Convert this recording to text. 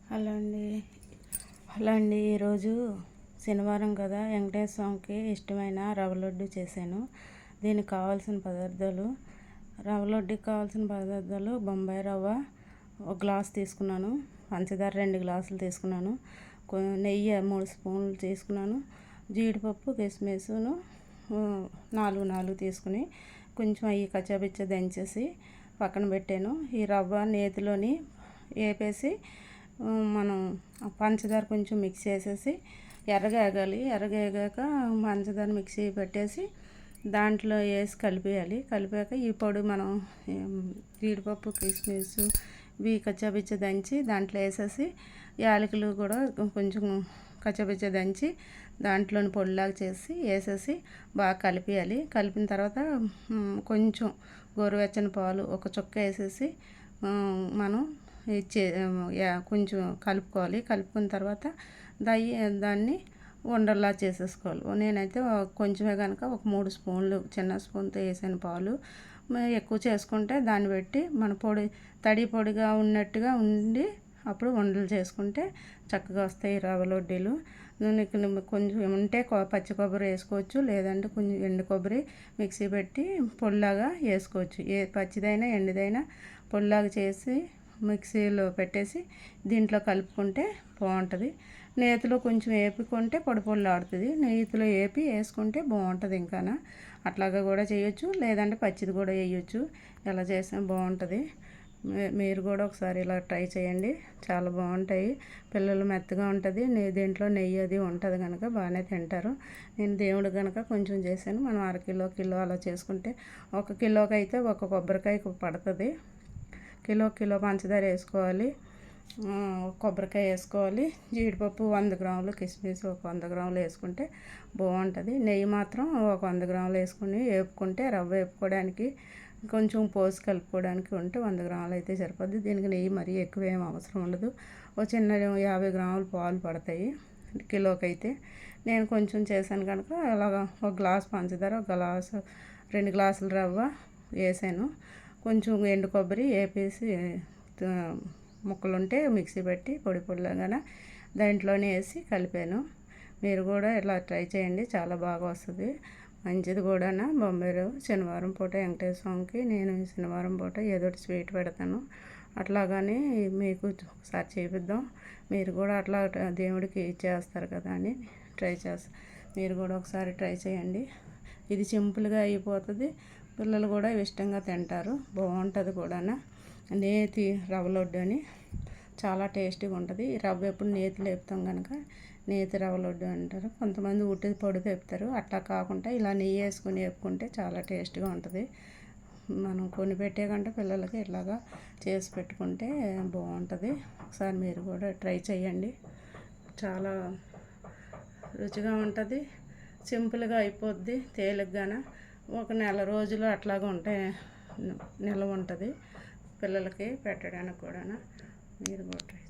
Hello అండి. ఈరోజు శనివారం కదా, వెంకటేశ్వర స్వామికి ఇష్టమైన రవ్వ లడ్డు చేశాను. దీనికి కావాల్సిన పదార్థాలు, రవ్వ లడ్డుకి కావాల్సిన పదార్థాలు: బొంబాయి రవ్వ 1 గ్లాస్ తీసుకున్నాను, పంచదార 2 గ్లాసులు తీసుకున్నాను, నెయ్యి 3 స్పూన్లు తీసుకున్నాను, జీడిపప్పు కిస్మిస్ను 4 తీసుకుని కొంచెం అవి కచ్చాపిచ్చా దంచేసి పక్కన పెట్టాను. ఈ రవ్వ నేతిలోని వేపేసి మనం పంచదార కొంచెం మిక్స్ చేసేసి ఎర్రగాగాలి. ఎర్రగాగాక పంచదార మిక్సీ పెట్టేసి దాంట్లో వేసి కలిపాక ఈ పొడి మనం జీడిపప్పు కిస్మిస్ ఇవి కచ్చాపిచ్చా దంచి దాంట్లో వేసేసి యాలకులు కూడా కొంచెం కచ్చాపిచ్చా దంచి దాంట్లోని పొడిలాగా చేసి వేసేసి బాగా కలిపిన తర్వాత కొంచెం గోరువెచ్చని పాలు ఒక చుక్క వేసేసి మనం కొంచెం కలుపుకున్న తర్వాత దాన్ని ఉండల్లా చేసేసుకోవాలి. నేనైతే కొంచెమే కనుక ఒక 3 స్పూన్లు చిన్న స్పూన్తో వేసాను పాలు. ఎక్కువ చేసుకుంటే దాన్ని బట్టి మన తడి పొడిగా ఉన్నట్టుగా ఉండి అప్పుడు ఉండలు చేసుకుంటే చక్కగా వస్తాయి రవ్వ లడ్డీలు. కొంచెం ఉంటే పచ్చి కొబ్బరి వేసుకోవచ్చు, లేదంటే కొంచెం ఎండు కొబ్బరి మిక్సీ పెట్టి పొడిలాగా వేసుకోవచ్చు. పచ్చిదైనా ఎండుదైనా పొడిలాగా చేసి మిక్సీలో పెట్టేసి దీంట్లో కలుపుకుంటే బాగుంటుంది. నేతిలో కొంచెం వేపుకుంటే పొడిలాడుతుంది, నేతిలో వేసుకుంటే బాగుంటుంది. ఇంకా అట్లాగా కూడా చేయొచ్చు, లేదంటే పచ్చిది కూడా వేయచ్చు. ఎలా చేసినా బాగుంటుంది. మీరు కూడా ఒకసారి ఇలా ట్రై చేయండి, చాలా బాగుంటాయి. పిల్లలు మెత్తగా ఉంటుంది, దీంట్లో నెయ్యి అది ఉంటుంది కనుక బాగానే తింటారు. నేను దేవుడు కనుక కొంచెం చేశాను. మనం కిలో అలా చేసుకుంటే 1 కిలోకి అయితే 1 కొబ్బరికాయ పడుతుంది. కిలో పంచదార వేసుకోవాలి, కొబ్బరికాయ వేసుకోవాలి, జీడిపప్పు 100 గ్రాములు, కిస్మిస్ ఒక 100 గ్రాములు వేసుకుంటే బాగుంటుంది. నెయ్యి మాత్రం ఒక 100 గ్రాములు వేసుకుని వేపుకుంటే రవ్వ వేపుకోవడానికి కొంచెం పోసి కలుపుకోవడానికి ఉంటే 100 గ్రాములు అయితే సరిపోద్ది. దీనికి నెయ్యి మరీ ఎక్కువ ఏం అవసరం ఉండదు. ఒక చిన్న 50 గ్రాములు పాలు పడతాయి కిలోకి అయితే. నేను కొంచెం చేశాను కనుక అలాగా 1 గ్లాస్ పంచదార, 2 గ్లాసులు రవ్వ వేసాను. కొంచెం ఎండు కొబ్బరి వేపేసి ముక్కలుంటే మిక్సీ పెట్టి పొడిలాగా దాంట్లోనే వేసి కలిపాను. మీరు కూడా ఇలా ట్రై చేయండి, చాలా బాగా వస్తుంది, మంచిది కూడా. బొంబాయి రవ్వ శనివారం పూట వెంకటేశ్వర స్వామికి నేను శనివారం పూట ఏదో ఒకటి స్వీట్ పెడతాను. అట్లాగని మీకు ఒకసారి చేపిద్దాం, మీరు కూడా అట్లా దేవుడికి చేస్తారు కదా అని మీరు కూడా ఒకసారి ట్రై చేయండి. ఇది సింపుల్గా అయిపోతుంది, పిల్లలు కూడా ఇష్టంగా తింటారు, బాగుంటుంది కూడా. నేతి రవ్వ లడ్డు అని చాలా టేస్టీగా ఉంటుంది. రవ్వ ఎప్పుడు నేతి లేపుతాం కనుక నేతి రవ్వ లడ్డు అంటారు. కొంతమంది ఉట్టి పొడి వేపుతారు, అట్లా కాకుండా ఇలా నెయ్యి వేసుకొని వేపుకుంటే చాలా టేస్ట్గా ఉంటుంది. మనం కొని పెట్టే కంటే పిల్లలకి ఇట్లాగా చేసి పెట్టుకుంటే బాగుంటుంది. ఒకసారి మీరు కూడా ట్రై చేయండి, చాలా రుచిగా ఉంటుంది, సింపుల్గా అయిపోద్ది, తేలిగ్గాన. ఒక నెల రోజులు అట్లాగా ఉంటే నిల్వ ఉంటుంది పిల్లలకి పెట్టడానికి కూడా. మీరు కూడా ట్రై